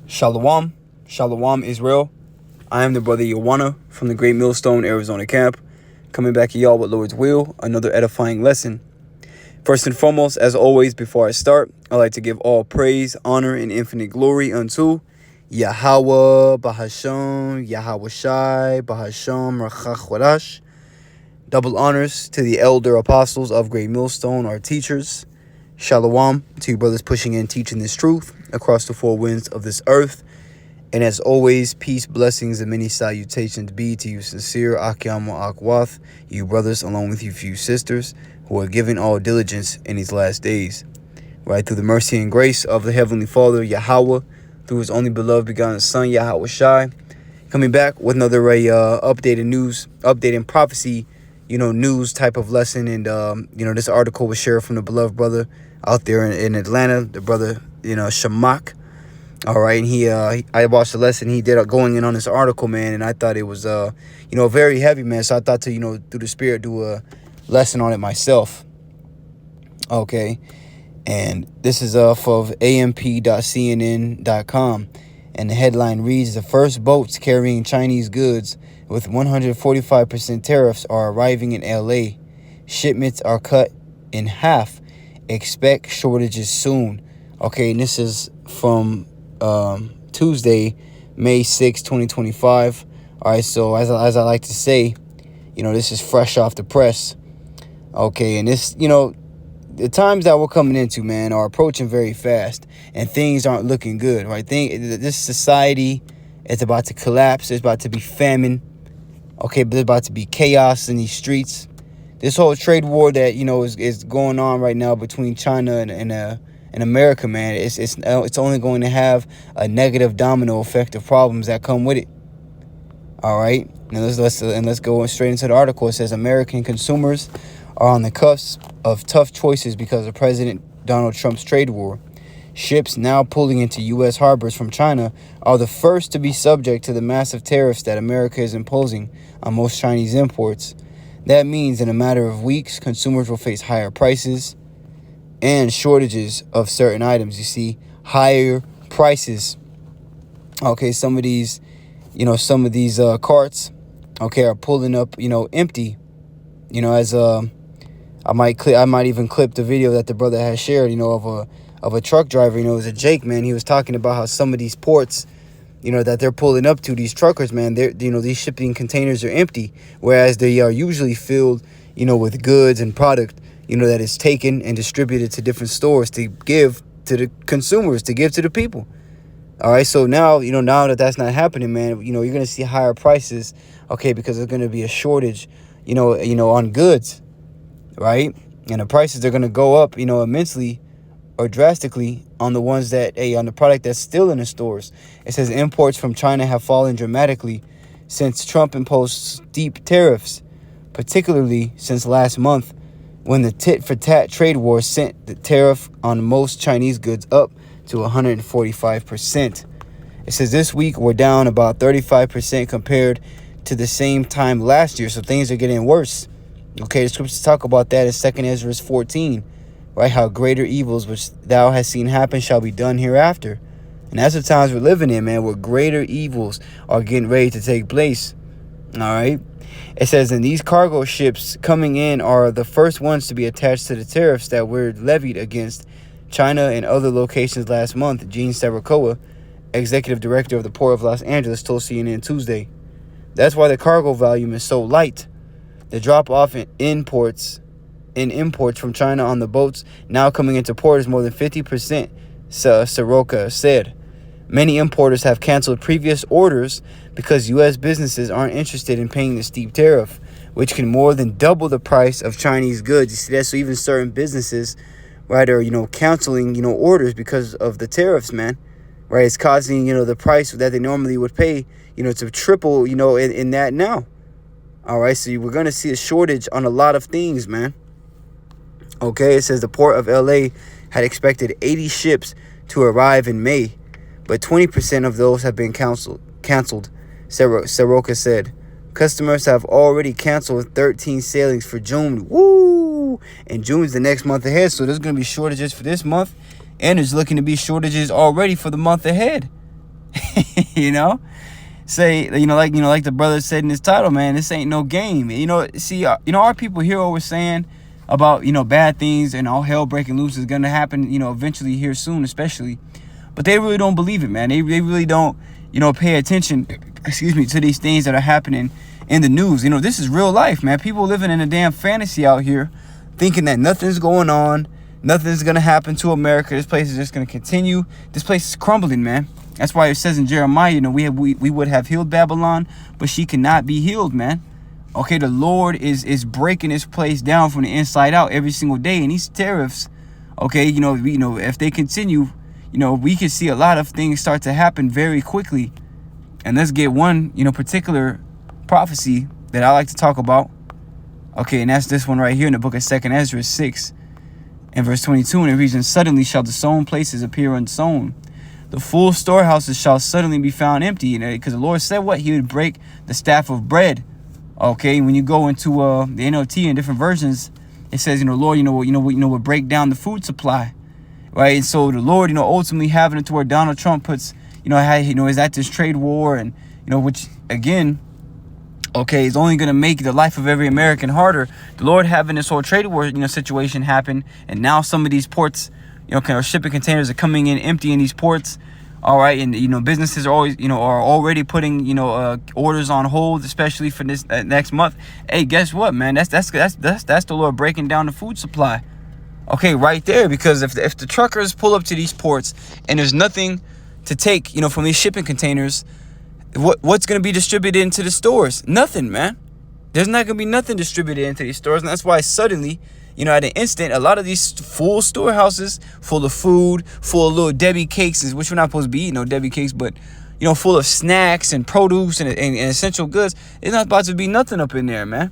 Shalom, Shalom Israel. I am the brother Yowana from the Great Millstone, Arizona camp, coming back to y'all with Lord's will, another edifying lesson. First and foremost, as always, before I start, I'd like to give all praise, honor, and infinite glory unto Yahweh, Bahasham, Yahweh Shai, Bahasham, Rachach Wadash. Double honors to the elder apostles of Great Millstone, our teachers. Shalom to you brothers pushing in, teaching this truth across the four winds of this earth. And as always, peace, blessings, and many salutations be to you sincere Akyam Akwath, you brothers, along with you few sisters, who are giving all diligence in these last days. Right, through the mercy and grace of the Heavenly Father, Yahweh, through his only beloved begotten Son, Yahweh Shai, coming back with another updated news, updating prophecy, news type of lesson. And, this article was shared from the beloved brother out there in Atlanta, the brother, Shamak. All right. And I watched the lesson he did going in on this article, man. And I thought it was, very heavy, man. So I thought to, through the spirit, do a lesson on it myself. Okay. And this is off of amp.cnn.com. And the headline reads, the first boats carrying Chinese goods with 145% tariffs are arriving in LA. Shipments are cut in half. Expect shortages soon. Okay, and this is from Tuesday, May 6, 2025. All right, so as I like to say, this is fresh off the press. Okay, and this, the times that we're coming into, man, are approaching very fast, and things aren't looking good, right? This society is about to collapse. There's about to be famine. Okay, but there's about to be chaos in these streets. This whole trade war that is going on right now between China and America, man, it's only going to have a negative domino effect of problems that come with it. All right, now let's go straight into the article. It says American consumers are on the cusp of tough choices because of President Donald Trump's trade war. Ships now pulling into U.S. harbors from China are the first to be subject to the massive tariffs that America is imposing on most Chinese imports. That means in a matter of weeks, consumers will face higher prices and shortages of certain items. You see, higher prices. Okay, some of these carts, are pulling up, empty. As I might even clip the video that the brother has shared, of a truck driver. It was a Jake, man. He was talking about how some of these ports, that they're pulling up to, these truckers, man, these shipping containers are empty, whereas they are usually filled, with goods and product, that is taken and distributed to different stores to give to the consumers, to give to the people. All right, so now, now that that's not happening, man, you're going to see higher prices, okay, because there's going to be a shortage, on goods, right? And the prices are going to go up, immensely or drastically on the ones on the product that's still in the stores. It says imports from China have fallen dramatically since Trump imposed steep tariffs, particularly since last month when the tit-for-tat trade war sent the tariff on most Chinese goods up to 145%. It says this week we're down about 35% compared to the same time last year, so things are getting worse. Okay, the scriptures talk about that in 2 Ezra 14. Right, how greater evils which thou hast seen happen shall be done hereafter. And that's the times we're living in, man, where greater evils are getting ready to take place. All right. It says, and these cargo ships coming in are the first ones to be attached to the tariffs that were levied against China and other locations last month. Gene Sarakoa, executive director of the Port of Los Angeles, told CNN Tuesday. That's why the cargo volume is so light. The drop off in imports from China on the boats now coming into port is more than 50%, Soroka said. Many importers have canceled previous orders because U.S. businesses aren't interested in paying the steep tariff, which can more than double the price of Chinese goods. You see that? So even certain businesses, right, are, canceling, orders because of the tariffs, man. Right? It's causing, the price that they normally would pay, to triple, in that now. All right, so we're going to see a shortage on a lot of things, man. Okay, it says the port of LA had expected 80 ships to arrive in May, but 20% of those have been canceled, Soroka said. Customers have already canceled 13 sailings for June. Woo! And June's the next month ahead, so there's going to be shortages for this month, and there's looking to be shortages already for the month ahead. You know, say, like the brother said in his title, man, this ain't no game. See, our people here always saying about, bad things and all hell breaking loose is gonna happen, eventually here soon, especially. But they really don't believe it, man. They really don't, pay attention, to these things that are happening in the news. This is real life, man. People living in a damn fantasy out here, thinking that nothing's going on, nothing's gonna happen to America. This place is just gonna continue. This place is crumbling, man. That's why it says in Jeremiah, we would have healed Babylon, but she cannot be healed, man. Okay, the Lord is breaking this place down from the inside out every single day. And these tariffs, okay, if they continue, we can see a lot of things start to happen very quickly. And let's get one, particular prophecy that I like to talk about. Okay, and that's this one right here in the book of 2nd Ezra 6 and verse 22. And it reads, "And suddenly shall the sown places appear unsown. The full storehouses shall suddenly be found empty." Because the Lord said what? He would break the staff of bread. Okay, when you go into the NLT and different versions, it says, Lord, would break down the food supply, right? And so the Lord, ultimately having it to where Donald Trump puts, is at this trade war, and which again, okay, is only going to make the life of every American harder. The Lord having this whole trade war, situation happen, and now some of these ports, shipping containers are coming in empty in these ports. All right, and businesses are always, are already putting, orders on hold, especially for this next month. Hey, guess what, man? That's the Lord breaking down the food supply. Okay, right there, because if the truckers pull up to these ports and there's nothing to take, from these shipping containers, what's going to be distributed into the stores? Nothing, man. There's not going to be nothing distributed into these stores, and that's why suddenly, at an instant, a lot of these full storehouses full of food, full of little Debbie cakes, which we're not supposed to be eating no Debbie cakes, but, full of snacks and produce and essential goods. It's not about to be nothing up in there, man.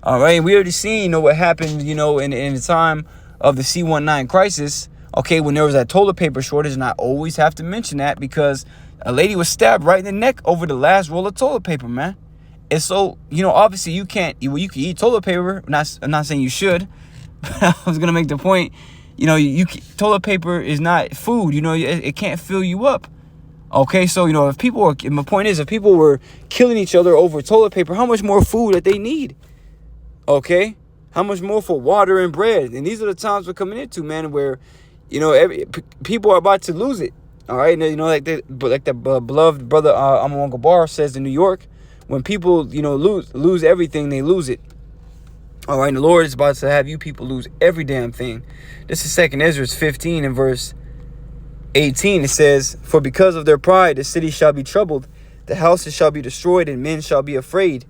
All right, and we already seen, what happened, in the time of the C-19 crisis, okay, when there was that toilet paper shortage, and I always have to mention that because a lady was stabbed right in the neck over the last roll of toilet paper, man. And so, obviously you can eat toilet paper. I'm not saying you should. I was gonna make the point, toilet paper is not food. It can't fill you up. Okay, so my point is, if people were killing each other over toilet paper, how much more food that they need? Okay, how much more for water and bread? And these are the times we're coming into, man, where people are about to lose it. All right, and like the beloved brother Uncle Bar says in New York, when people lose everything, they lose it. All right, and the Lord is about to have you people lose every damn thing. This is 2nd Ezra 15 and verse 18. It says, "For because of their pride, the city shall be troubled, the houses shall be destroyed, and men shall be afraid.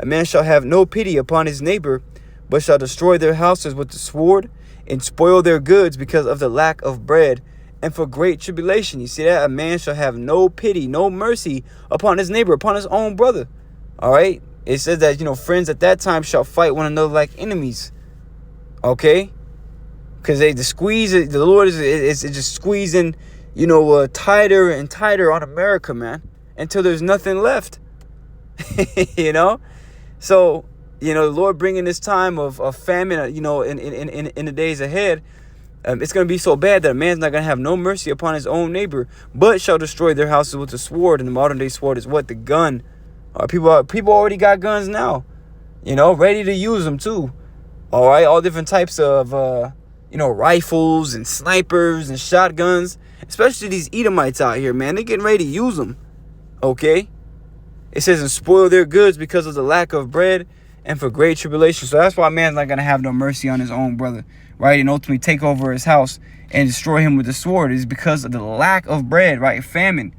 A man shall have no pity upon his neighbor, but shall destroy their houses with the sword, and spoil their goods because of the lack of bread, and for great tribulation." You see that? A man shall have no pity, no mercy upon his neighbor, upon his own brother. All right? It says that, friends at that time shall fight one another like enemies. Okay? Because the Lord is just squeezing, tighter and tighter on America, man, until there's nothing left. So, the Lord bringing this time of famine, in the days ahead, it's going to be so bad that a man's not going to have no mercy upon his own neighbor, but shall destroy their houses with the sword. And the modern day sword is what? The gun. People already got guns now, ready to use them too. All right, all different types of, rifles and snipers and shotguns, especially these Edomites out here, man. They're getting ready to use them, okay? It says, "and spoil their goods because of the lack of bread and for great tribulation." So that's why man's not going to have no mercy on his own brother, right? And ultimately take over his house and destroy him with the sword is because of the lack of bread, right? Famine,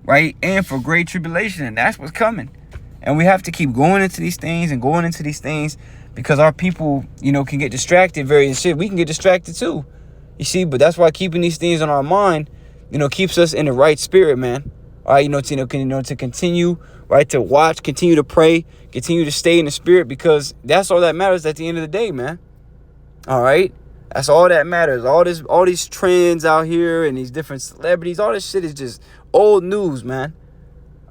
right? And for great tribulation, and that's what's coming. And we have to keep going into these things and going into these things because our people, can get distracted We can get distracted too. You see, but that's why keeping these things on our mind, keeps us in the right spirit, man. All right, to continue, right, to watch, continue to pray, continue to stay in the spirit, because that's all that matters at the end of the day, man. All right, that's all that matters. All these trends out here and these different celebrities, all this shit is just old news, man.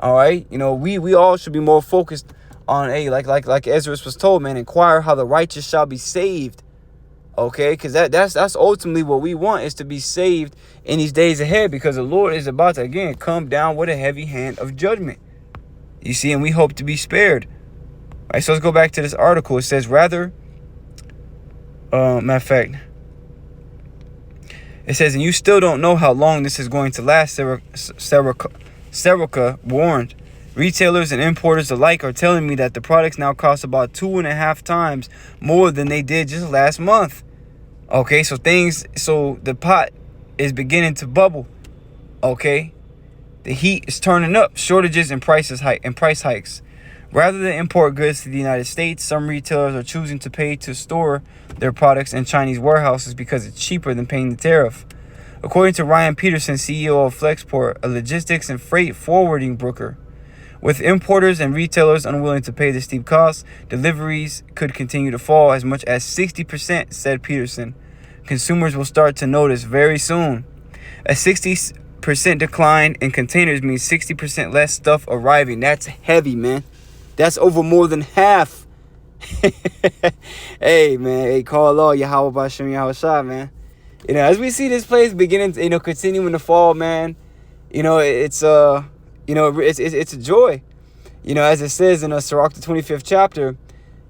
All right, we all should be more focused on like Ezra was told, man. Inquire how the righteous shall be saved. Okay, because that's ultimately what we want, is to be saved in these days ahead, because the Lord is about to again come down with a heavy hand of judgment. You see, and we hope to be spared. All right, so let's go back to this article. It says, matter of fact, it says, and you still don't know how long this is going to last, Serica warned. Retailers and importers alike are telling me that the products now cost about 2.5 times more than they did just last month. Okay, so the pot is beginning to bubble. Okay, the heat is turning up. Shortages and price hikes. Rather than import goods to the United States, some retailers are choosing to pay to store their products in Chinese warehouses because it's cheaper than paying the tariff. According to Ryan Peterson, CEO of Flexport, a logistics and freight forwarding broker, with importers and retailers unwilling to pay the steep costs, deliveries could continue to fall as much as 60%, said Peterson. Consumers will start to notice very soon. A 60% decline in containers means 60% less stuff arriving. That's heavy, man. That's over more than half. Hey, man. Hey, call Allah, Yahweh Bashem Yahushua, man. As we see this place beginning to, continuing to fall, man, it's a joy. As it says in Sirach, the 25th chapter,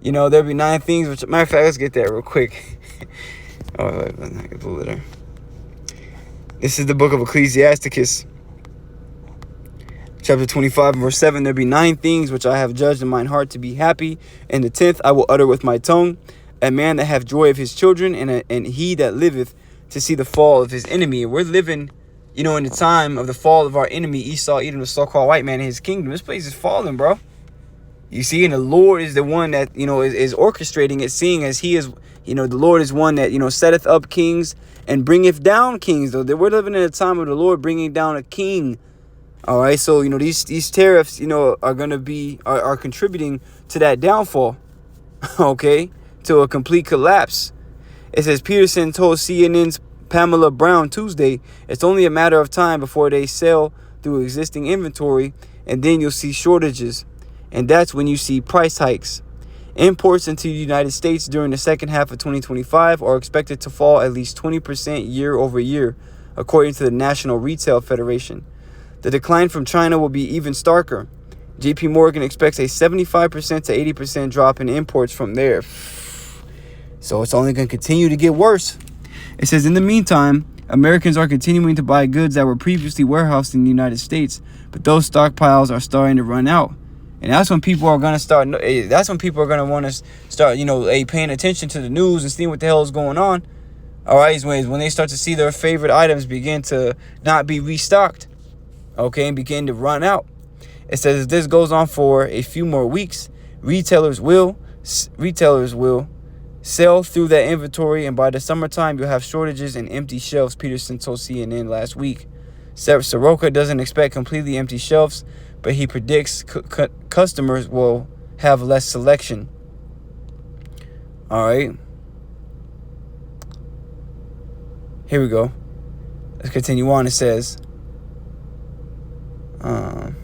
there'll be 9 things, which, matter of fact, let's get that real quick. I can pull it there. This is the book of Ecclesiasticus, chapter 25, verse 7. There be 9 things which I have judged in mine heart to be happy, and the 10th I will utter with my tongue. A man that hath joy of his children, and he that liveth to see the fall of his enemy. We're living, in the time of the fall of our enemy, Esau, Edom, the so-called white man in his kingdom. This place is falling, bro. You see, and the Lord is the one that, is orchestrating it, seeing as he is, the Lord is one that, setteth up kings and bringeth down kings. Though we're living in a time of the Lord bringing down a king. All right, so, these tariffs, are going to be, are contributing to that downfall, okay, to a complete collapse. It says, Peterson told CNN's Pamela Brown Tuesday, it's only a matter of time before they sell through existing inventory, and then you'll see shortages. And that's when you see price hikes. Imports into the United States during the second half of 2025 are expected to fall at least 20% year over year, according to the National Retail Federation. The decline from China will be even starker. JP Morgan expects a 75% to 80% drop in imports from there. So it's only going to continue to get worse. It says, in the meantime, Americans are continuing to buy goods that were previously warehoused in the United States, but those stockpiles are starting to run out. And that's when people are going to start, that's when people are going to want to start, paying attention to the news and seeing what the hell is going on. All right, is when they start to see their favorite items begin to not be restocked, okay, and begin to run out. It says, if this goes on for a few more weeks, retailers will sell through that inventory, and by the summertime, you'll have shortages and empty shelves, Peterson told CNN last week. Soroka doesn't expect completely empty shelves, but he predicts customers will have less selection. All right. Here we go. Let's continue on. It says, there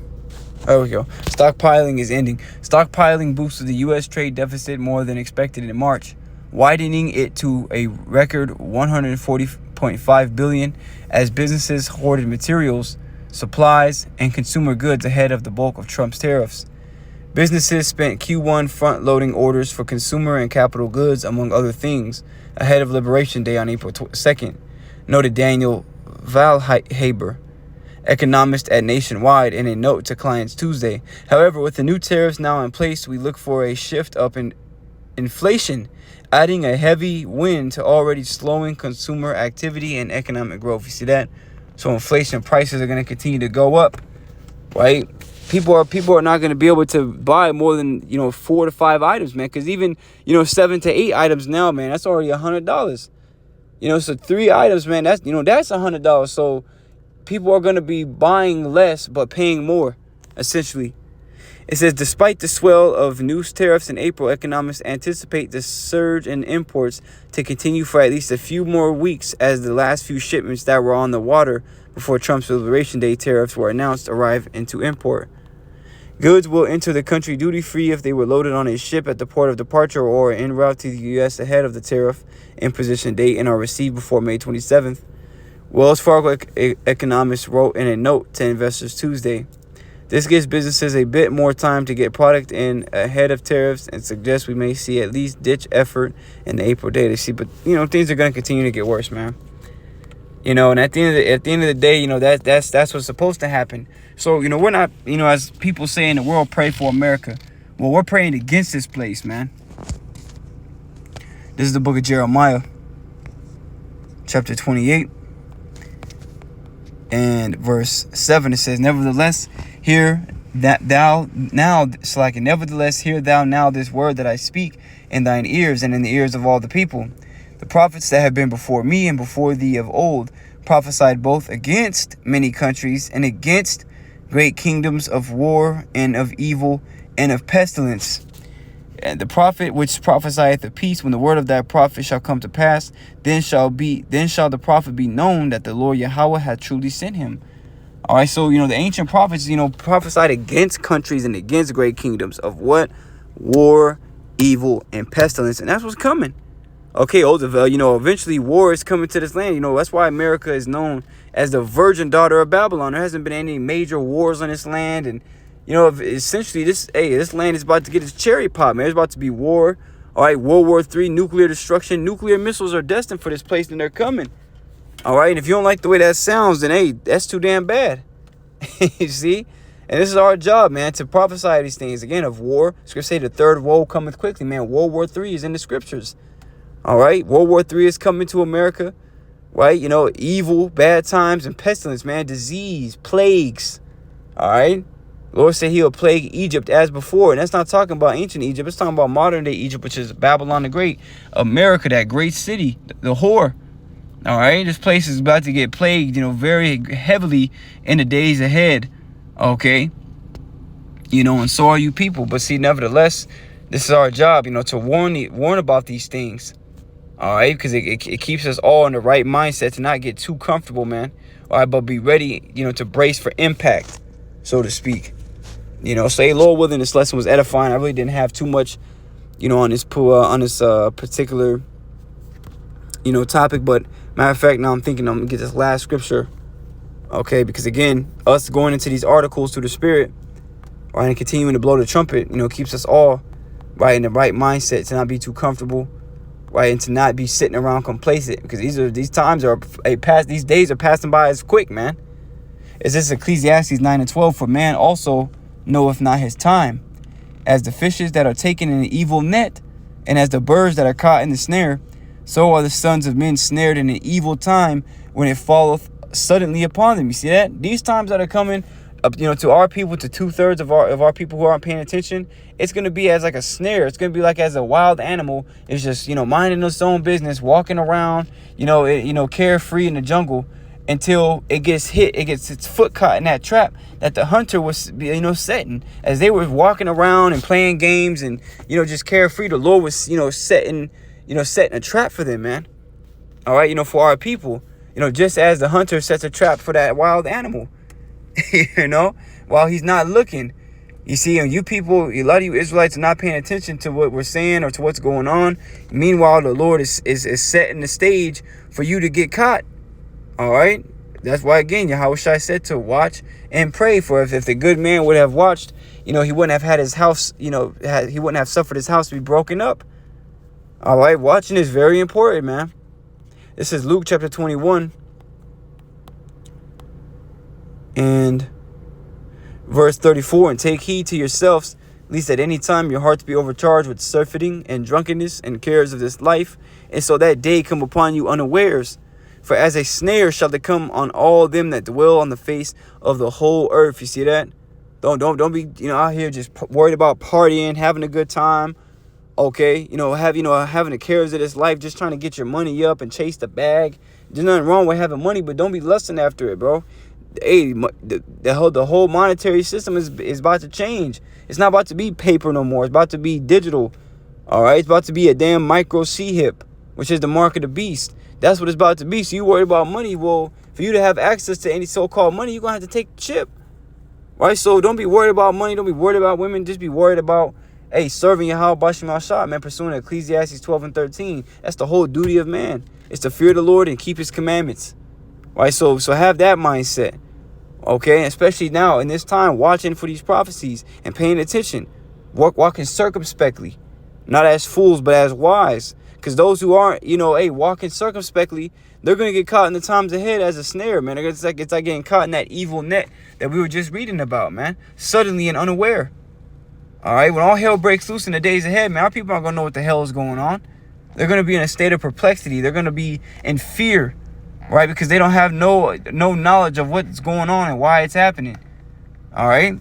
we go. Stockpiling is ending. Stockpiling boosted the U.S. trade deficit more than expected in March, widening it to a record $140.5 billion as businesses hoarded materials, supplies, and consumer goods ahead of the bulk of Trump's tariffs. Businesses spent Q1 front-loading orders for consumer and capital goods, among other things, ahead of Liberation Day on April 2nd, noted Daniel Valhaber, economist at Nationwide, in a note to clients Tuesday. However, with the new tariffs now in place, we look for a shift up in inflation, adding a heavy wind to already slowing consumer activity and economic growth. You see that? So inflation prices are going to continue to go up, right? People are not going to be able to buy more than 4 to 5 items, man. Because even 7 to 8 items now, man, that's already $100. So 3 items, man, that's $100. So people are going to be buying less but paying more, essentially. It says, despite the swell of new tariffs in April, economists anticipate the surge in imports to continue for at least a few more weeks as the last few shipments that were on the water before Trump's Liberation Day tariffs were announced arrive into import. Goods will enter the country duty-free if they were loaded on a ship at the port of departure or en route to the U.S. ahead of the tariff imposition date and are received before May 27th. Wells Fargo economists wrote in a note to investors Tuesday. This gives businesses a bit more time to get product in ahead of tariffs and suggests we may see at least ditch effort in the April data. See, but things are going to continue to get worse, man. And at the end of the day, that's what's supposed to happen. So, we're not, as people say in the world, pray for America. Well, we're praying against this place, man. This is the book of Jeremiah, chapter 28, and verse 7. It says, Nevertheless, hear thou now this word that I speak in thine ears and in the ears of all the people. The prophets that have been before me and before thee of old prophesied both against many countries and against great kingdoms of war and of evil and of pestilence. And the prophet which prophesieth of peace, when the word of that prophet shall come to pass, then shall the prophet be known that the Lord Yahweh hath truly sent him. All right, so the ancient prophets prophesied against countries and against great kingdoms of what? War, evil, and pestilence, and that's what's coming. Okay, Oldaville, eventually war is coming to this land. That's why America is known as the virgin daughter of Babylon. There hasn't been any major wars on this land. And, essentially this land is about to get its cherry pop, man. There's about to be war. All right, World War III, nuclear destruction. Nuclear missiles are destined for this place and they're coming. All right, and if you don't like the way that sounds, then, hey, that's too damn bad. You see? And this is our job, man, to prophesy these things. Again, of war. Scripture say the third woe cometh quickly, man. World War III is in the scriptures. All right, World War III is coming to America, right? Evil, bad times, and pestilence, man, disease, plagues. All right, Lord said he'll plague Egypt as before, and that's not talking about ancient Egypt. It's talking about modern day Egypt, which is Babylon the Great, America, that great city, the whore. All right, this place is about to get plagued, very heavily in the days ahead. Okay, and so are you people. But see, nevertheless, this is our job, to warn about these things. All right, because it keeps us all in the right mindset to not get too comfortable, man. All right, but be ready, to brace for impact, so to speak. Say, Lord willing, this lesson was edifying. I really didn't have too much, on this particular, topic. But matter of fact, now I'm thinking I'm gonna get this last scripture. Okay, because again, us going into these articles through the Spirit, right, and continuing to blow the trumpet, keeps us all right in the right mindset to not be too comfortable. Right, and to not be sitting around complacent, because these days are passing by as quick, man. It's this Ecclesiastes 9:12, for man also knoweth not his time, as the fishes that are taken in an evil net, and as the birds that are caught in the snare, so are the sons of men snared in an evil time when it falleth suddenly upon them. You see that? These times that are coming up, to our people, to 2/3 of our people who aren't paying attention, it's going to be as like a snare. It's going to be like as a wild animal is just, minding its own business, walking around, carefree in the jungle until it gets hit. It gets its foot caught in that trap that the hunter was, setting as they were walking around and playing games and, just carefree. The Lord was, setting a trap for them, man. All right, for our people, just as the hunter sets a trap for that wild animal, while he's not looking. You see, and you people, a lot of you Israelites are not paying attention to what we're saying or to what's going on. Meanwhile, the Lord is setting the stage for you to get caught. All right? That's why, again, Yahushua said to watch and pray. For if the good man would have watched, he wouldn't have had his house, he wouldn't have suffered his house to be broken up. All right? Watching is very important, man. This is Luke chapter 21. And verse 34, and take heed to yourselves, lest at any time your hearts be overcharged with surfeiting and drunkenness and cares of this life, and so that day come upon you unawares. For as a snare shall it come on all them that dwell on the face of the whole earth. You see that? Don't be out here just worried about partying, having a good time. Okay, having the cares of this life, just trying to get your money up and chase the bag. There's nothing wrong with having money, but don't be lusting after it, bro. Hey, the whole monetary system is about to change. It's not about to be paper no more. It's about to be digital. All right, it's about to be a damn micro C-hip, which is the mark of the beast. That's what it's about to be. So you worried about money? Well, for you to have access to any so-called money, you're gonna have to take chip. Right? So don't be worried about money. Don't be worried about women. Just be worried about, hey, serving Yahweh Bashim Al-Shah, man, pursuing Ecclesiastes 12 and 13. That's the whole duty of man. It's to fear the Lord and keep his commandments. Right? So have that mindset. Okay? Especially now in this time, watching for these prophecies and paying attention. Walking circumspectly. Not as fools, but as wise. Because those who aren't, walking circumspectly, they're going to get caught in the times ahead as a snare, man. It's like getting caught in that evil net that we were just reading about, man. Suddenly and unaware. All right? When all hell breaks loose in the days ahead, man, our people aren't going to know what the hell is going on. They're going to be in a state of perplexity. They're going to be in fear, right? Because they don't have no knowledge of what's going on and why it's happening. All right?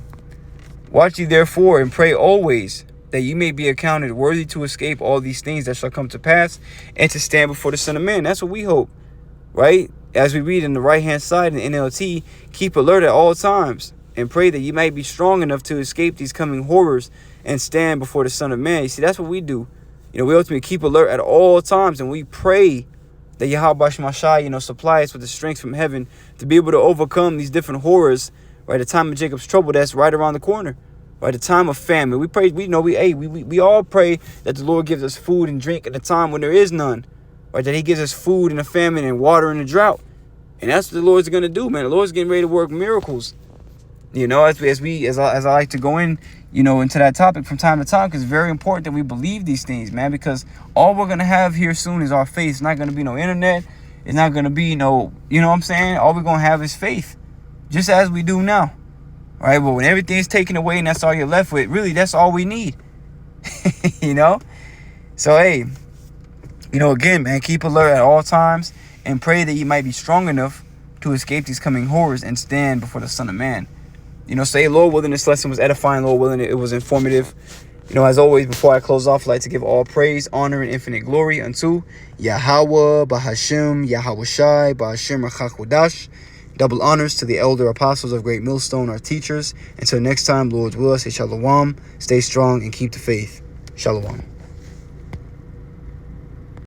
Watch ye therefore and pray always, that ye may be accounted worthy to escape all these things that shall come to pass, and to stand before the Son of Man. That's what we hope, right? As we read in the right-hand side in the NLT, keep alert at all times, and pray that ye might be strong enough to escape these coming horrors and stand before the Son of Man. You see, that's what we do. We ultimately keep alert at all times, and we pray that Yahweh Bashim Al-Shah, supply us with the strength from heaven to be able to overcome these different horrors, right? The time of Jacob's trouble that's right around the corner. Right, the time of famine. We pray, we all pray that the Lord gives us food and drink at a time when there is none. Right, that he gives us food in a famine and water in a drought. And that's what the Lord's going to do, man. The Lord's getting ready to work miracles. As I like to go in, into that topic from time to time, because it's very important that we believe these things, man, because all we're going to have here soon is our faith. It's not going to be no internet. It's not going to be no, All we're going to have is faith, just as we do now. Right, but when everything's taken away and that's all you're left with, really, that's all we need. So, hey, again, man, keep alert at all times and pray that you might be strong enough to escape these coming horrors and stand before the Son of Man. Say, Lord willing, this lesson was edifying. Lord willing, it was informative. As always, before I close off, I'd like to give all praise, honor, and infinite glory unto Yahweh, Bahashim, Yahweh Shai, Bahashim Rachakodash. Double honors to the elder apostles of Great Millstone, our teachers. Until next time, Lord's will, say shalom, stay strong, and keep the faith. Shalom.